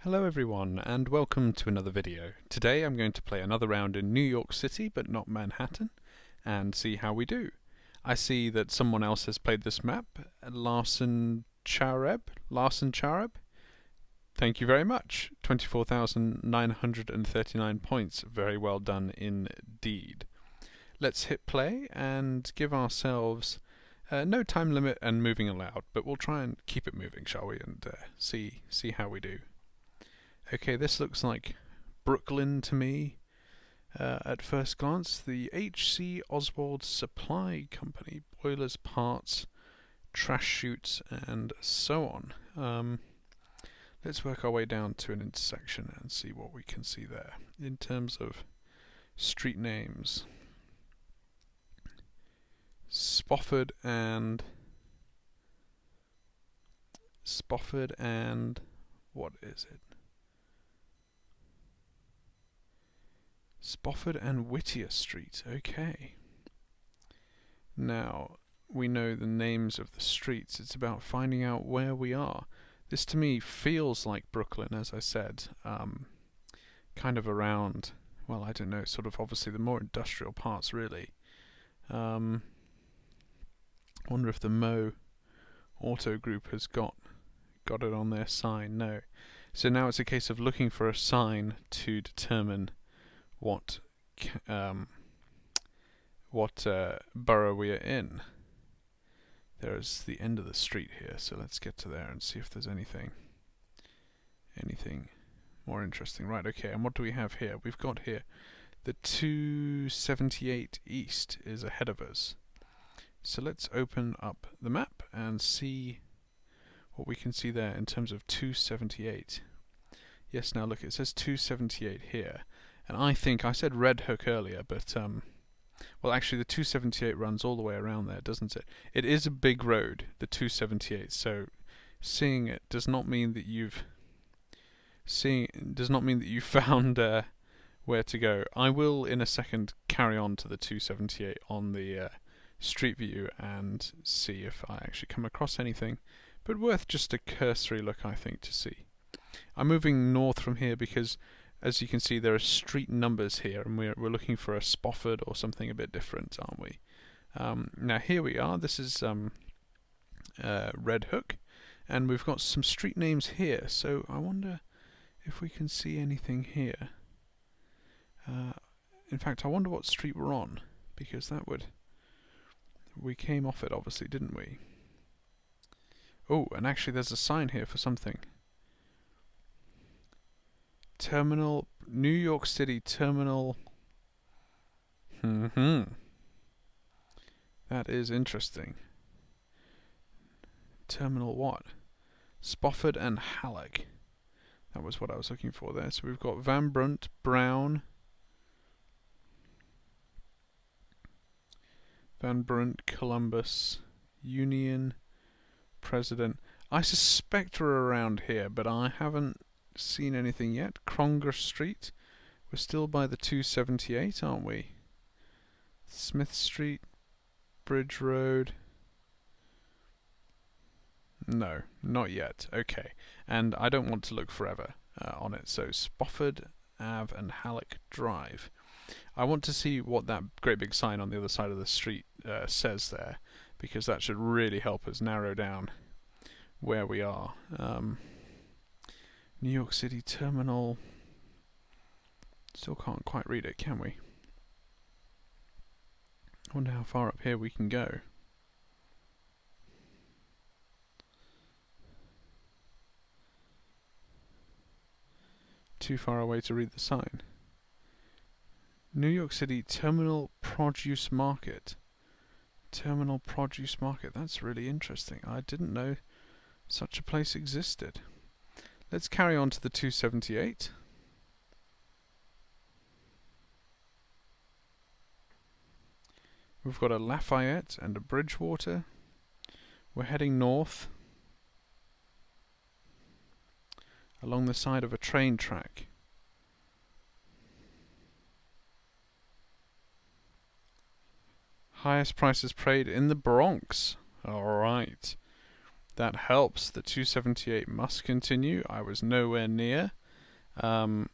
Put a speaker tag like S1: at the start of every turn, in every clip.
S1: Hello everyone and welcome to another video. Today I'm going to play another round in New York City but not Manhattan and see how we do. I see that someone else has played this map, Larson Chareb. Thank you very much. 24,939 points. Very well done indeed. Let's hit play and give ourselves no time limit and moving allowed, but we'll try and keep it moving, shall we, and see how we do. Okay, this looks like Brooklyn to me at first glance. The H.C. Oswald Supply Company, boilers, parts, trash chutes, and so on. Let's work our way down to an intersection and see what we can see there in terms of street names. Spofford and what is it? Spofford and Whittier Street, okay. Now, we know the names of the streets. It's about finding out where we are. This to me feels like Brooklyn, as I said. Kind of around, well, I don't know, sort of obviously the more industrial parts, really. Wonder if the Mo Auto Group has got it on their sign. No. So now it's a case of looking for a sign to determine what borough we are in. There's the end of the street here, so let's get to there and see if there's anything more interesting. Right, okay, and what do we have here? We've got here the 278 East is ahead of us. So let's open up the map and see what we can see there in terms of 278. Yes, now look, it says 278 here. And I think I said Red Hook earlier, but well, actually the 278 runs all the way around there, doesn't it? It is a big road, the 278. So seeing it does not mean that you've found where to go. I will in a second carry on to the 278 on the street view and see if I actually come across anything, but worth just a cursory look, I think, to see. I'm moving north from here because, as you can see, there are street numbers here, and we're looking for a Spofford or something a bit different, aren't we? Now here we are. This is Red Hook, and we've got some street names here. So I wonder if we can see anything here. In fact, I wonder what street we're on, because that would... We came off it, obviously, didn't we? Oh, and actually there's a sign here for something. Terminal, New York City Terminal. That is interesting. Terminal what? Spofford and Halleck. That was what I was looking for there. So we've got Van Brunt, Brown, Columbus, Union, President. I suspect we're around here, but I haven't seen anything yet. Kronger Street. We're still by the 278, aren't we? Smith Street, Bridge Road. No, not yet. Okay, and I don't want to look forever on it. So Spofford Ave and Halleck Drive. I want to see what that great big sign on the other side of the street says there, because that should really help us narrow down where we are. New York City Terminal. Still can't quite read it, can we? I wonder how far up here we can go. Too far away to read the sign. New York City Terminal Produce Market. Terminal Produce Market. That's really interesting. I didn't know such a place existed. Let's carry on to the 278. We've got a Lafayette and a Bridgewater. We're heading north along the side of a train track. Highest prices paid in the Bronx. Alright. That helps. The 278 must continue. I was nowhere near where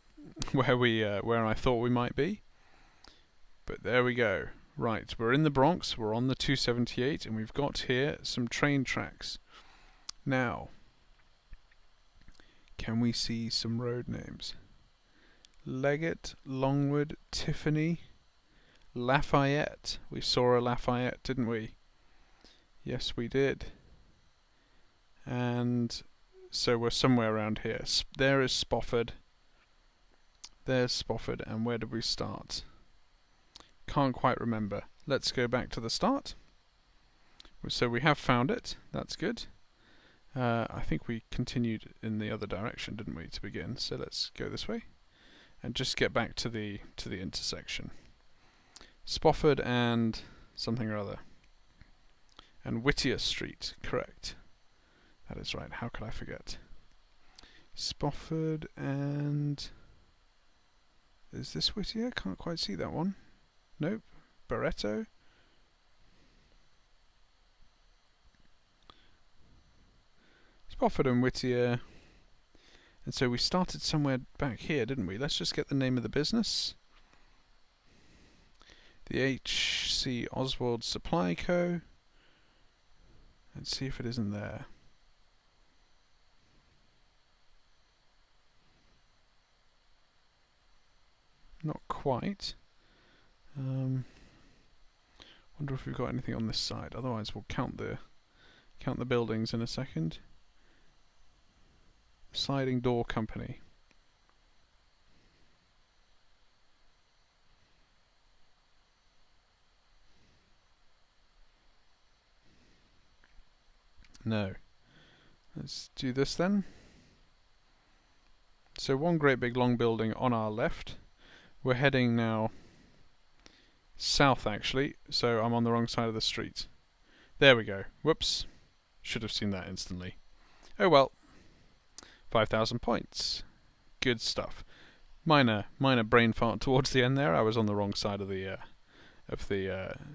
S1: I thought we might be. But there we go. Right, we're in the Bronx, we're on the 278, and we've got here some train tracks. Now, can we see some road names? Leggett, Longwood, Tiffany, Lafayette. We saw a Lafayette, didn't we? Yes, we did. And so we're somewhere around here. There is Spofford. There's Spofford, and where did we start? Can't quite remember. Let's go back to the start. So we have found it. That's good. I think we continued in the other direction, didn't we, to begin? So let's go this way and just get back to the intersection. Spofford and something or other. And Whittier Street, correct. That is right. How could I forget? Spofford and... Is this Whittier? Can't quite see that one. Nope. Barretto. Spofford and Whittier. And so we started somewhere back here, didn't we? Let's just get the name of the business. The H.C. Oswald Supply Co. Let's see if it isn't there. Not quite. Wonder if we've got anything on this side. Otherwise, we'll count the buildings in a second. Sliding Door Company. No. Let's do this then. So one great big long building on our left. We're heading now south, actually, so I'm on the wrong side of the street. There we go. Whoops. Should have seen that instantly. Oh well. 5,000 points. Good stuff. Minor brain fart towards the end there. I was on the wrong side of the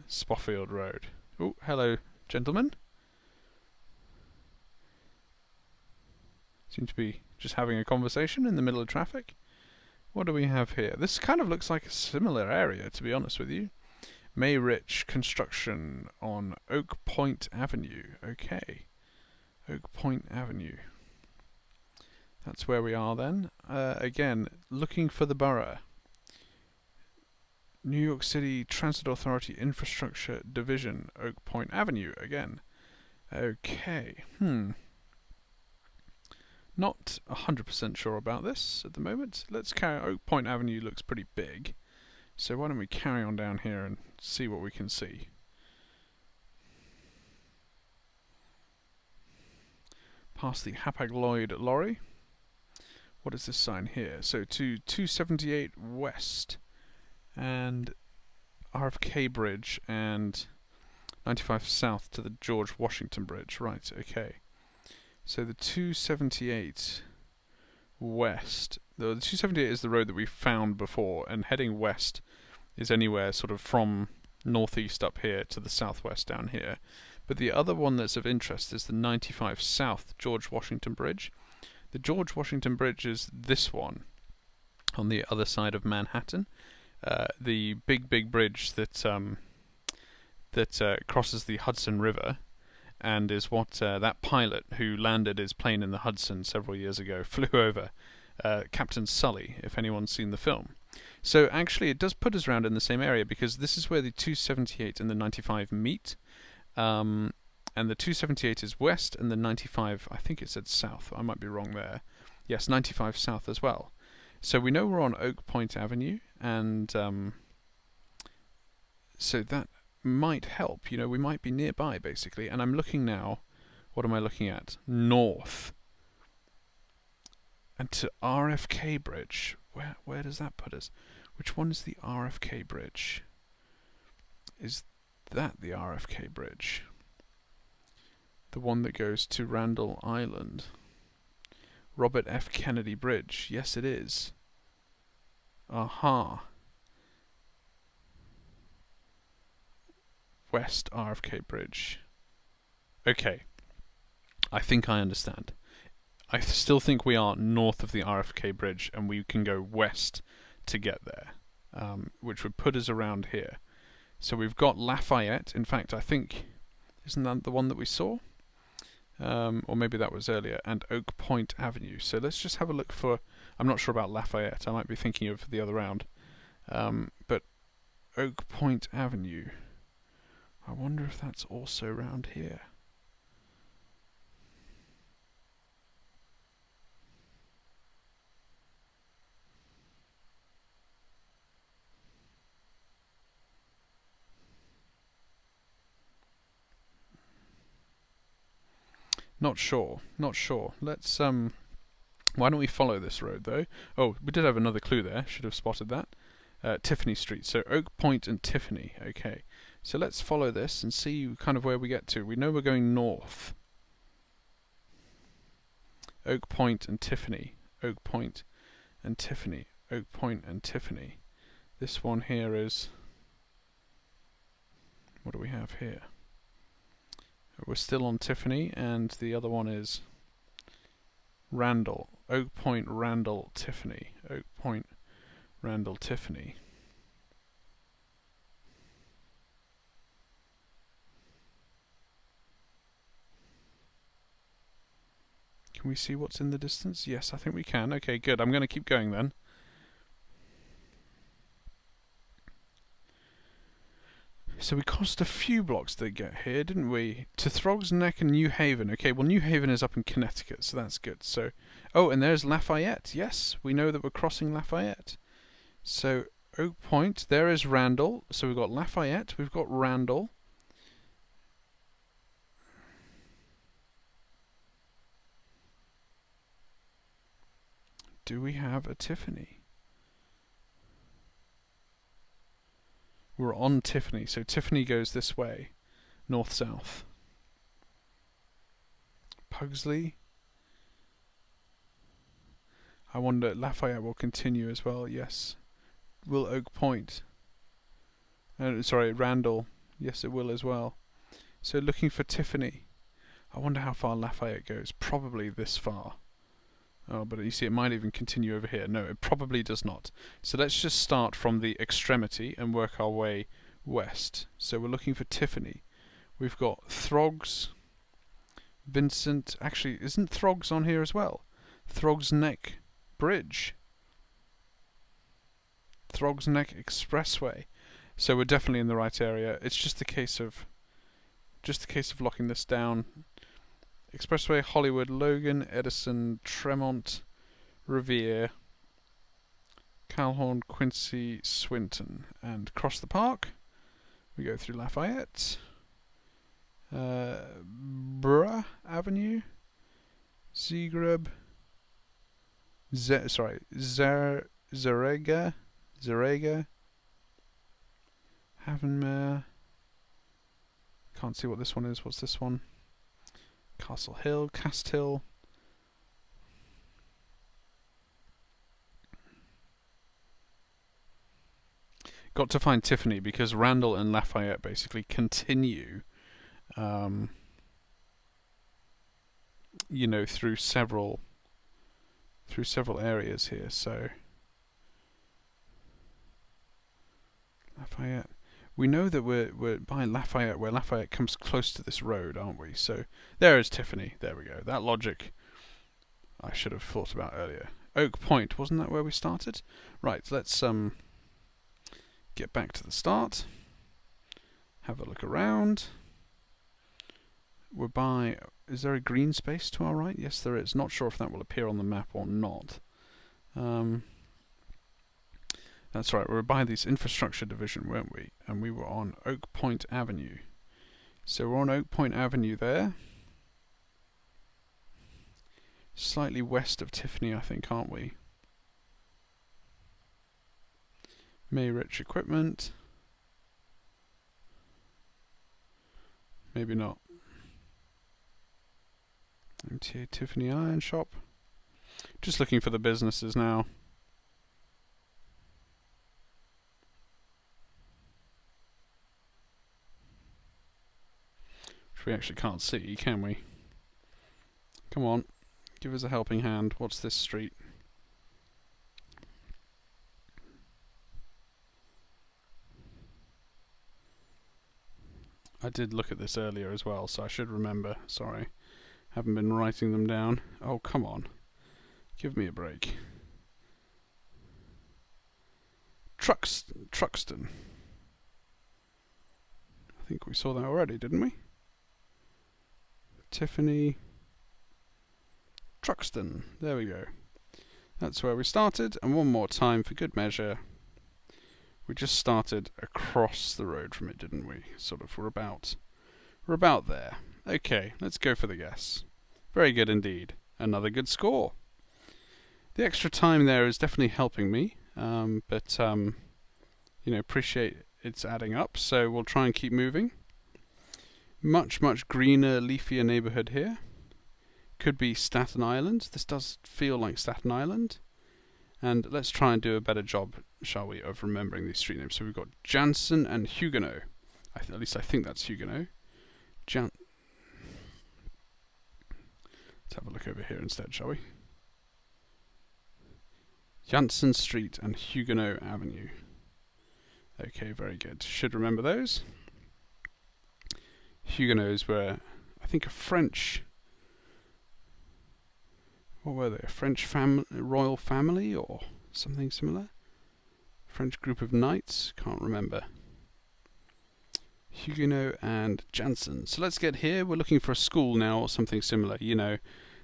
S1: Spoffield Road. Oh, hello, gentlemen. Seem to be just having a conversation in the middle of traffic. What do we have here? This kind of looks like a similar area, to be honest with you. Mayrich Construction on Oak Point Avenue. Okay. Oak Point Avenue. That's where we are then. Again, looking for the borough. New York City Transit Authority Infrastructure Division, Oak Point Avenue again. Okay. Not 100% sure about this at the moment. Let's carry. Oak Point Avenue looks pretty big, so why don't we carry on down here and see what we can see. Past the Hapag-Lloyd lorry. What is this sign here? So to 278 West and RFK Bridge and 95 South to the George Washington Bridge. Right, okay. So the 278 West. The 278 is the road that we found before, and heading west is anywhere sort of from northeast up here to the southwest down here. But the other one that's of interest is the 95 South George Washington Bridge. The George Washington Bridge is this one on the other side of Manhattan. The big bridge that crosses the Hudson River, and is what that pilot who landed his plane in the Hudson several years ago flew over. Captain Sully, if anyone's seen the film. So actually it does put us around in the same area, because this is where the 278 and the 95 meet. And the 278 is west, and the 95, I think it said south. I might be wrong there. Yes, 95 south as well. So we know we're on Oak Point Avenue, and so that might help. You know, we might be nearby, basically. And I'm looking now. What am I looking at? North. And to RFK Bridge. Where does that put us? Which one is the RFK Bridge? Is that the RFK Bridge? The one that goes to Randall Island. Robert F. Kennedy Bridge. Yes, it is. Aha. West RFK Bridge. Okay. I think I understand. I still think we are north of the RFK bridge, and we can go west to get there, which would put us around here. So we've got Lafayette. In fact, I think, isn't that the one that we saw? Or maybe that was earlier, and Oak Point Avenue. So let's just have a look for, I'm not sure about Lafayette, I might be thinking of the other round. But Oak Point Avenue, I wonder if that's also around here. Not sure. Let's why don't we follow this road though? Oh, we did have another clue there. Should have spotted that. Tiffany Street. So Oak Point and Tiffany. Okay. So let's follow this and see kind of where we get to. We know we're going north. Oak Point and Tiffany. Oak Point and Tiffany. Oak Point and Tiffany. This one here is, what do we have here? We're still on Tiffany, and the other one is Randall. Oak Point, Randall, Tiffany. Oak Point, Randall, Tiffany. Can we see what's in the distance? Yes, I think we can. Okay, good. I'm going to keep going then. So we crossed a few blocks to get here, didn't we? To Throgs Neck and New Haven. Okay, well, New Haven is up in Connecticut, so that's good. So, oh, and there's Lafayette. Yes, we know that we're crossing Lafayette. So, Oak Point, there is Randall. So we've got Lafayette, we've got Randall. Do we have a Tiffany? We're on Tiffany, so Tiffany goes this way, north-south. Pugsley. I wonder, Lafayette will continue as well, yes. Will Oak Point? Sorry, Randall. Yes, it will as well. So looking for Tiffany. I wonder how far Lafayette goes. Probably this far. Oh, but you see, it might even continue over here. No, it probably does not. So let's just start from the extremity and work our way west. So we're looking for Tiffany. We've got Throgs, Vincent. Actually, isn't Throgs on here as well? Throgs Neck Bridge. Throgs Neck Expressway. So we're definitely in the right area. It's just a case of locking this down. Expressway, Hollywood, Logan, Edison, Tremont, Revere, Calhoun, Quincy, Swinton, and across the park we go through Lafayette, Bruh Avenue, Zegrub, Zarega, Havenmere. Can't see what this one is. What's this one? Castle Hill, Cast Hill. Got to find Tiffany because Randall and Lafayette basically continue, through several areas here. So Lafayette. We know that we're by Lafayette, where Lafayette comes close to this road, aren't we? So there is Tiffany. There we go. That logic I should have thought about earlier. Oak Point, wasn't that where we started? Right, let's get back to the start. Have a look around. We're by... Is there a green space to our right? Yes, there is. Not sure if that will appear on the map or not. That's right, we were by this infrastructure division, weren't we? And we were on Oak Point Avenue. So we're on Oak Point Avenue there. Slightly west of Tiffany, I think, aren't we? Mayrich Equipment. Maybe not. MTA Tiffany Iron Shop. Just looking for the businesses now. Which we actually can't see, can we? Come on, give us a helping hand. What's this street? I did look at this earlier as well, so I should remember. Sorry, haven't been writing them down. Oh, come on. Give me a break. Truxton. I think we saw that already, didn't we? Tiffany. Truxton. There we go. That's where we started, and one more time for good measure. We just started across the road from it, didn't we? Sort of, we're about there. Okay, let's go for the guess. Very good indeed. Another good score. The extra time there is definitely helping me, but appreciate it's adding up, so we'll try and keep moving. Much greener, leafier neighbourhood here. Could be Staten Island. This does feel like Staten Island. And let's try and do a better job, shall we, of remembering these street names. So we've got Jansen and Huguenot. At least I think that's Huguenot. Let's have a look over here instead, shall we? Jansen Street and Huguenot Avenue. Okay, very good. Should remember those. Huguenots were, I think, a French... What were they? A French royal family or something similar? French group of knights? Can't remember. Huguenot and Jansen. So let's get here. We're looking for a school now or something similar. You know,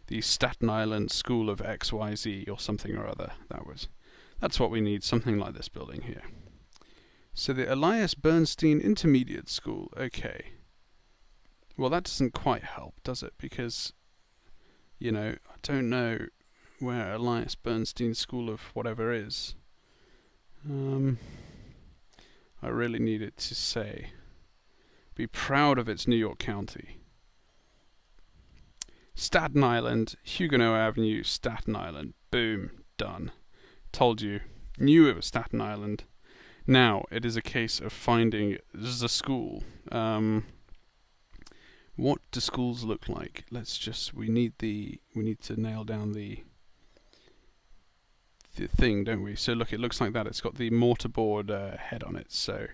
S1: the Staten Island School of XYZ or something or other. That's what we need. Something like this building here. So the Elias Bernstein Intermediate School. Okay. Well, that doesn't quite help, does it? Because... I don't know where Elias Bernstein School of whatever is. I really need it to say. Be proud of its New York County. Staten Island, Huguenot Avenue, Staten Island. Boom. Done. Told you. Knew it was Staten Island. Now, it is a case of finding the school. What do schools look like? We need to nail down the thing, don't we? So look, it looks like that. It's got the mortarboard head on it. So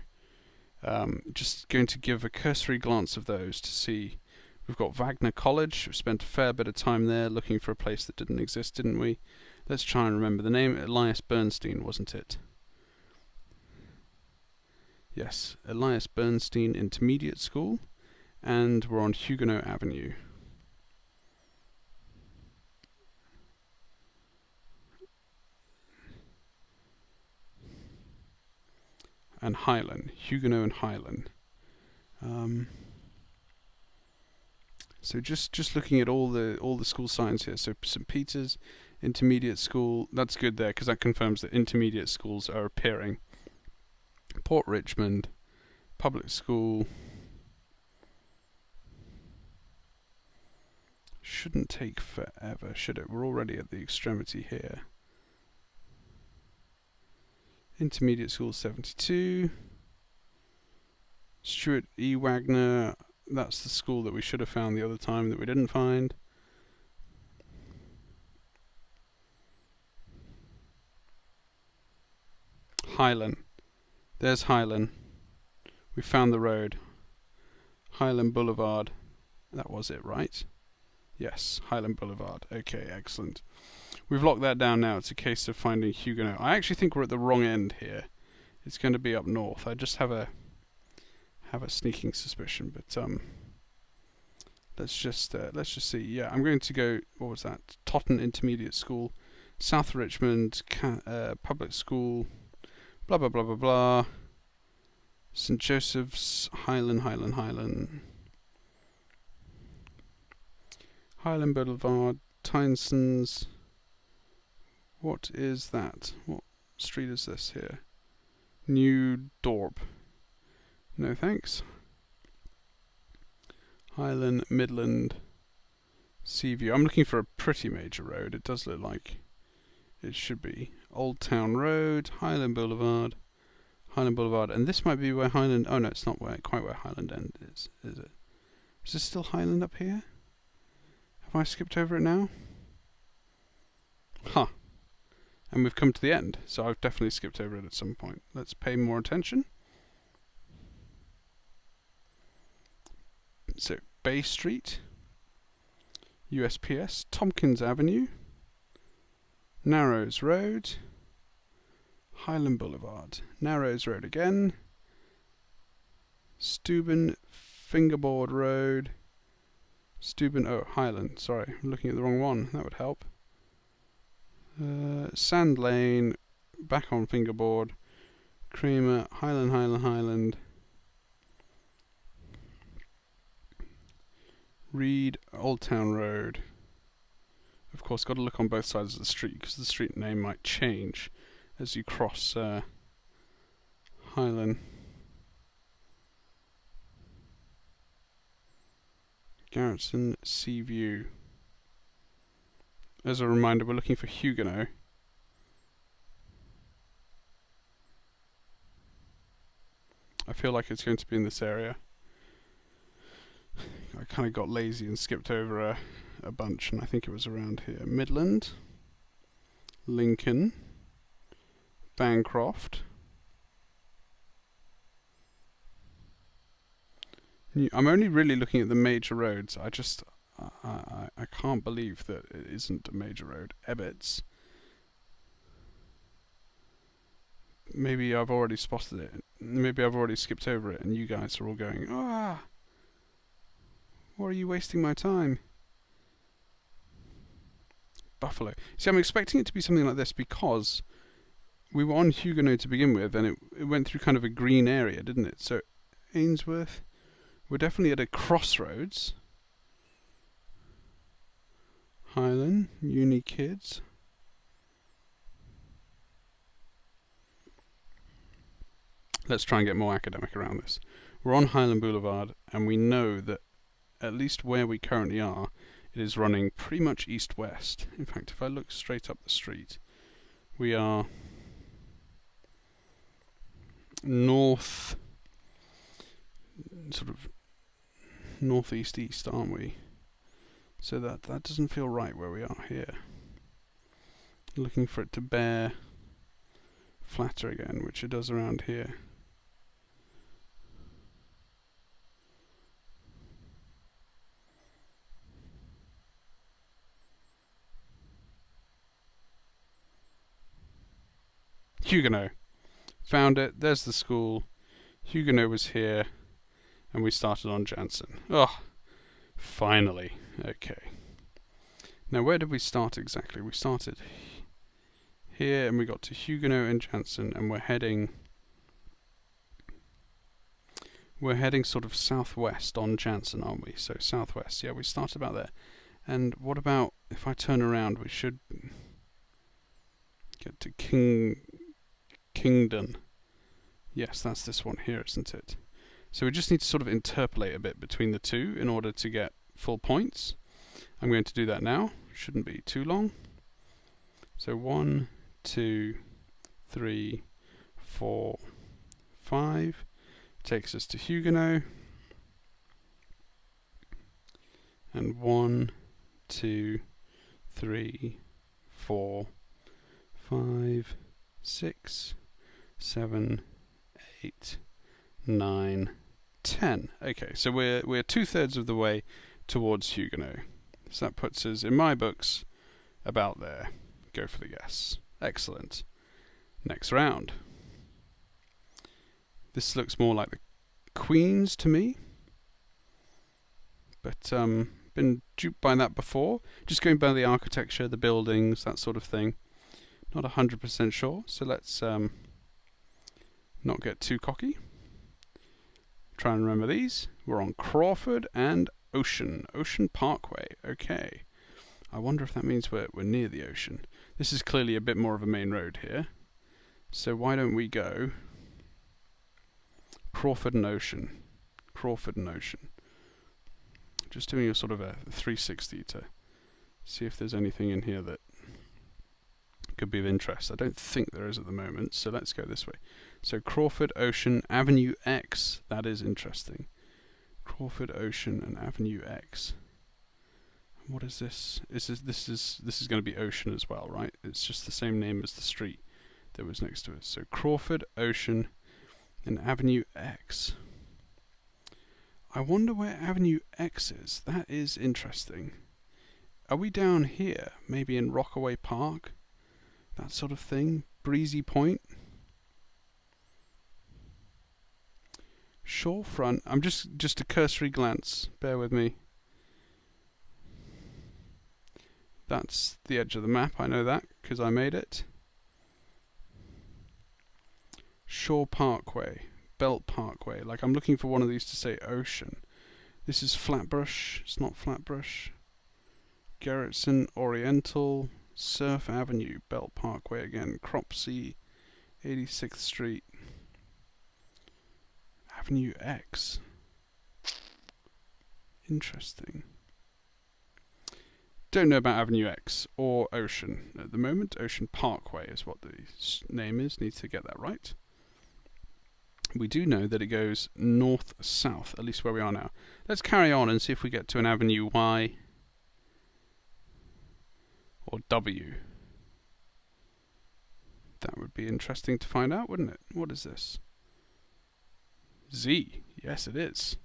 S1: just going to give a cursory glance of those to see. We've got Wagner College. We spent a fair bit of time there looking for a place that didn't exist, didn't we? Let's try and remember the name. Elias Bernstein, wasn't it? Yes, Elias Bernstein Intermediate School. And we're on Huguenot Avenue. And Highland. Huguenot and Highland. So just looking at all the school signs here. So St. Peter's Intermediate School. That's good there because that confirms that intermediate schools are appearing. Port Richmond Public School. Shouldn't take forever, should it? We're already at the extremity here. Intermediate School 72. Stuart E. Wagner. That's the school that we should have found the other time that we didn't find. Highland. There's Highland. We found the road. Highland Boulevard. That was it, right? Yes, Highland Boulevard. Okay, excellent. We've locked that down now. It's a case of finding Huguenot. I actually think we're at the wrong end here. It's going to be up north. I just have a sneaking suspicion, but let's just see. Yeah, I'm going to go. What was that? Totten Intermediate School, South Richmond Public School. Blah blah blah blah blah. St Joseph's Highland. Highland Boulevard, Tyneson's. What is that? What street is this here? New Dorp. No thanks. Highland, Midland, Seaview. I'm looking for a pretty major road. It does look like it should be. Old Town Road, Highland Boulevard, and this might be where Highland. Oh no, it's not quite where Highland End is it? Is this still Highland up here? Have I skipped over it now? Huh. And we've come to the end, so I've definitely skipped over it at some point. Let's pay more attention. So, Bay Street, USPS, Tompkins Avenue, Narrows Road, Highland Boulevard, Narrows Road again, Steuben, Fingerboard Road, Highland, sorry, I'm looking at the wrong one, that would help. Sand Lane, back on Fingerboard, Creamer, Highland, Reed, Old Town Road. Of course, got to look on both sides of the street because the street name might change as you cross Highland. Garretson, Seaview. As a reminder, we're looking for Huguenot. I feel like it's going to be in this area. I kind of got lazy and skipped over a bunch, and I think it was around here. Midland, Lincoln, Bancroft. I'm only really looking at the major roads. I can't believe that it isn't a major road. Ebbets. Maybe I've already spotted it. Maybe I've already skipped over it, and you guys are all going, "Ah, why are you wasting my time?" Buffalo. See, I'm expecting it to be something like this because we were on Huguenot to begin with, and it went through kind of a green area, didn't it? So, Ainsworth. We're definitely at a crossroads. Highland, Uni Kids. Let's try and get more academic around this. We're on Highland Boulevard, and we know that at least where we currently are, it is running pretty much east-west. In fact, if I look straight up the street, we are north, sort of northeast-east, aren't we? So that doesn't feel right where we are here. Looking for it to bear flatter again, which it does around here. Huguenot. Found it. There's the school. Huguenot was here, and we started on Jansen. Oh, finally. Okay. Now, where did we start exactly? We started here, and we got to Huguenot and Jansen, and we're heading sort of southwest on Jansen, aren't we? So southwest. Yeah, we started about there. And what about if I turn around? We should get to Kingdon. Yes, that's this one here, isn't it? So we just need to sort of interpolate a bit between the two in order to get full points. I'm going to do that now. Shouldn't be too long. So 1, 2, 3, 4, 5 takes us to Huguenot. And 1, 2, 3, 4, 5, 6, 7, 8, 9, 10. Okay, so we're 2/3 of the way towards Huguenot. So that puts us, in my books, about there. Go for the guess. Excellent. Next round. This looks more like the Queen's to me. But been duped by that before. Just going by the architecture, the buildings, that sort of thing. Not 100% sure, so let's not get too cocky. Try and remember these. We're on Crawford and Ocean Parkway. Okay. I wonder if that means we're near the ocean. This is clearly a bit more of a main road here. So why don't we go Crawford and Ocean. Just doing a sort of a 360 to see if there's anything in here that could be of interest. I don't think there is at the moment, so let's go this way. So Crawford, Ocean, Avenue X. That is interesting. Crawford, Ocean, and Avenue X. What is this? This is going to be Ocean as well, right? It's just the same name as the street that was next to it. So Crawford, Ocean, and Avenue X. I wonder where Avenue X is. That is interesting. Are we down here? Maybe in Rockaway Park? That sort of thing? Breezy Point? Shorefront. I'm just a cursory glance. Bear with me. That's the edge of the map. I know that because I made it. Shore Parkway. Belt Parkway. Like I'm looking for one of these to say Ocean. This is Flatbush. It's not Flatbush. Gerritsen, Oriental, Surf Avenue, Belt Parkway again. Cropsey, 86th Street. Avenue X. Interesting. Don't know about Avenue X or Ocean at the moment. Ocean Parkway is what the name is. Need to get that right. We do know that it goes north-south, at least where we are now. Let's carry on and see if we get to an Avenue Y or W. That would be interesting to find out, wouldn't it? What is this? Z. Yes, it is.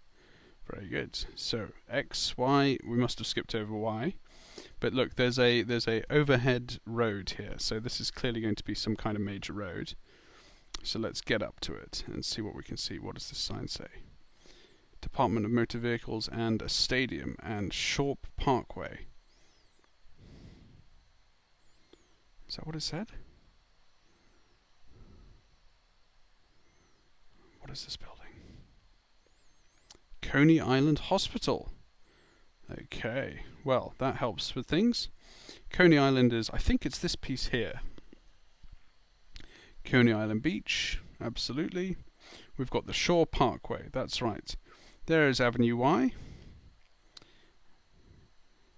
S1: Very good. So X, Y. We must have skipped over Y. But look, there's a overhead road here. So this is clearly going to be some kind of major road. So let's get up to it and see what we can see. What does this sign say? Department of Motor Vehicles and a stadium and Shorp Parkway. Is that what it said? What is this building? Coney Island Hospital. Okay, well, that helps with things. Coney Island is, I think it's this piece here. Coney Island Beach, absolutely. We've got the Shore Parkway, that's right. There is Avenue Y.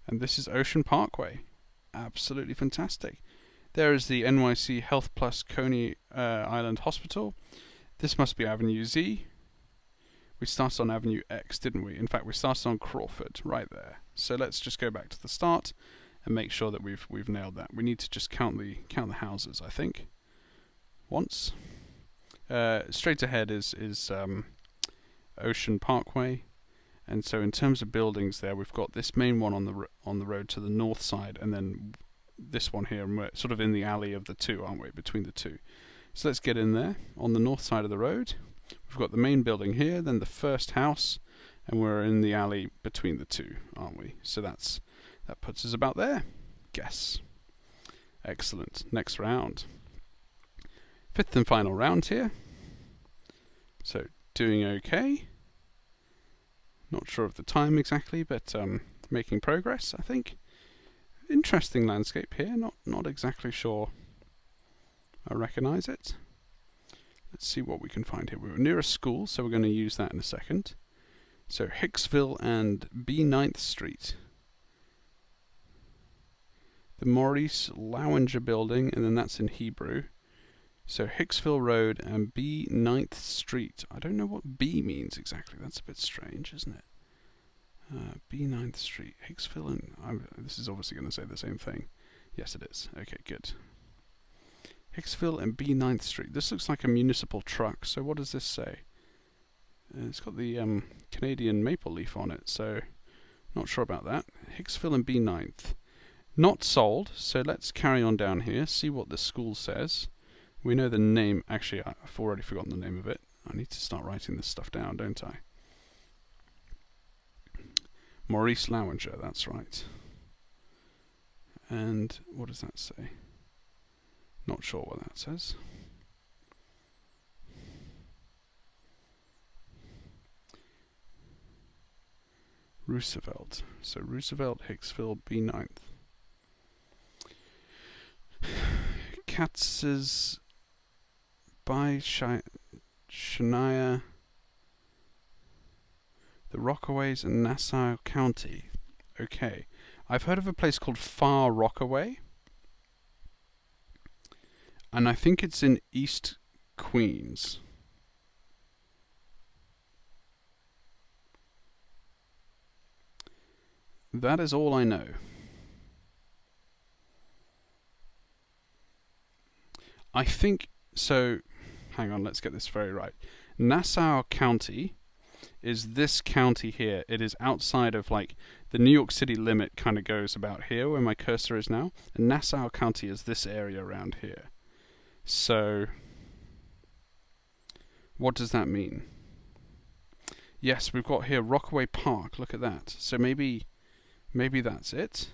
S1: And this is Ocean Parkway. Absolutely fantastic. There is the NYC Health Plus Coney Island Hospital. This must be Avenue Z. We started on Avenue X, didn't we? In fact, we started on Crawford, right there. So let's just go back to the start and make sure that we've nailed that. We need to just count the houses, I think. Once. Straight ahead is Ocean Parkway, and so in terms of buildings, there we've got this main one on the road to the north side, and then this one here, and we're sort of in the alley of the two, aren't we? Between the two. So let's get in there on the north side of the road. We've got the main building here, then the first house, and we're in the alley between the two, aren't we? So that puts us about there. Guess. Excellent. Next round. Fifth and final round here. So doing okay. Not sure of the time exactly, but making progress, I think. Interesting landscape here. Not exactly sure I recognise it. Let's see what we can find here. We're near a school, so we're going to use that in a second. So Hicksville and B 9th Street. The Maurice Lowinger building, and then that's in Hebrew. So Hicksville Road and B 9th Street. I don't know what B means exactly. That's a bit strange, isn't it? B 9th Street. Hicksville and... this is obviously going to say the same thing. Yes, it is. Okay, good. Hicksville and B 9th Street. This looks like a municipal truck. So what does this say? It's got the Canadian maple leaf on it. So not sure about that. Hicksville and B 9th. Not sold. So let's carry on down here. See what the school says. We know the name. Actually, I've already forgotten the name of it. I need to start writing this stuff down, don't I? Maurice Lowinger, that's right. And what does that say? Not sure what that says. Roosevelt. So Roosevelt, Hicksville, B 9th. Katz's by Shania, the Rockaways and Nassau County. Okay. I've heard of a place called Far Rockaway, and I think it's in East Queens. That is all I know. I think, so, hang on, let's get this very right. Nassau County is this county here. It is outside of, like, the New York City limit kind of goes about here where my cursor is now. And Nassau County is this area around here. So, what does that mean? Yes, we've got here Rockaway Park. Look at that. So maybe that's it.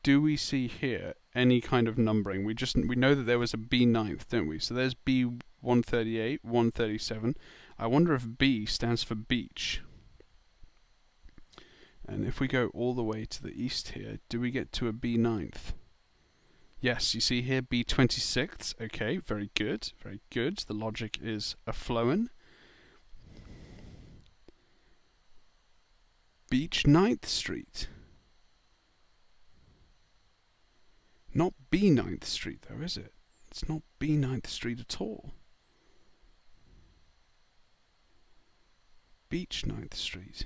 S1: Do we see here any kind of numbering? We know that there was a B9th, don't we? So there's B138, 137. I wonder if B stands for beach. And if we go all the way to the east here, do we get to a B9th? Yes, you see here B26. Okay, very good, very good. The logic is a-flowing. Beach 9th Street. Not B 9th Street though, is it? It's not B 9th Street at all. Beach 9th Street.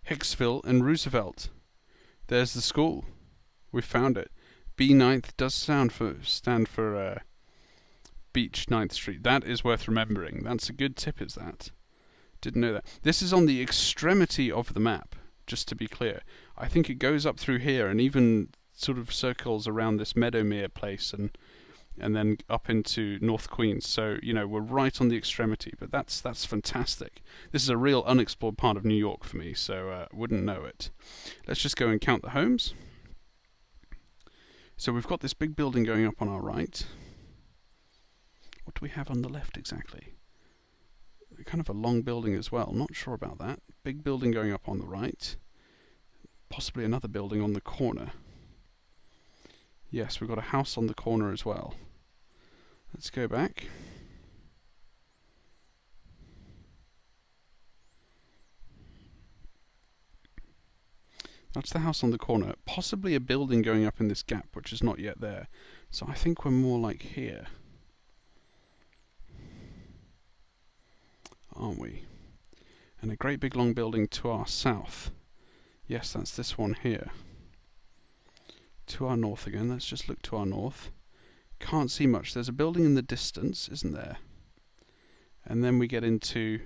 S1: Hicksville and Roosevelt. There's the school. We found it. B 9th does stand for Beach 9th Street. That is worth remembering. That's a good tip, is that? Didn't know that. This is on the extremity of the map, just to be clear. I think it goes up through here and even sort of circles around this Meadowmere place and then up into North Queens. So, you know, we're right on the extremity, but that's fantastic. This is a real unexplored part of New York for me, so wouldn't know it. Let's just go and count the homes. So we've got this big building going up on our right. What do we have on the left exactly? Kind of a long building as well. Not sure about that. Big building going up on the right. Possibly another building on the corner. Yes, we've got a house on the corner as well. Let's go back. That's the house on the corner. Possibly a building going up in this gap, which is not yet there. So I think we're more like here. Aren't we? And a great big long building to our south. Yes, that's this one here. To our north again. Let's just look to our north. Can't see much. There's a building in the distance, isn't there? And then we get into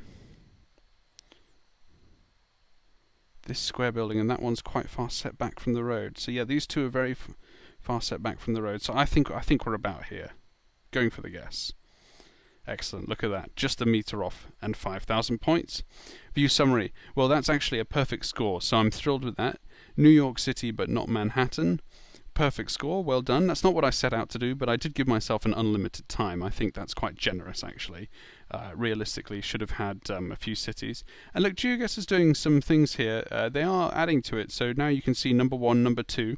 S1: this square building, and that one's quite far set back from the road. So yeah, these two are very far set back from the road. So I think we're about here. Going for the guess. Excellent, look at that, just a metre off and 5,000 points. View summary, well that's actually a perfect score, so I'm thrilled with that. New York City but not Manhattan. Perfect score, well done. That's not what I set out to do, but I did give myself an unlimited time. I think that's quite generous actually. Realistically, should have had a few cities. And look, GeoGuessr is doing some things here. They are adding to it, so now you can see number 1, number 2.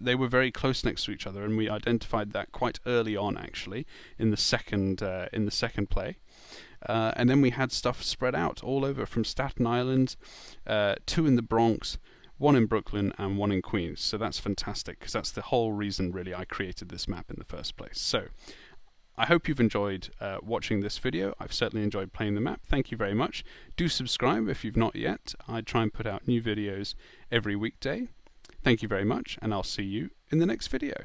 S1: They were very close next to each other, and we identified that quite early on actually in the second play. And then we had stuff spread out all over from Staten Island, 2 in the Bronx, 1 in Brooklyn and 1 in Queens. So that's fantastic, because that's the whole reason really I created this map in the first place. So I hope you've enjoyed watching this video. I've certainly enjoyed playing the map. Thank you very much. Do subscribe if you've not yet. I try and put out new videos every weekday. Thank you very much, and I'll see you in the next video.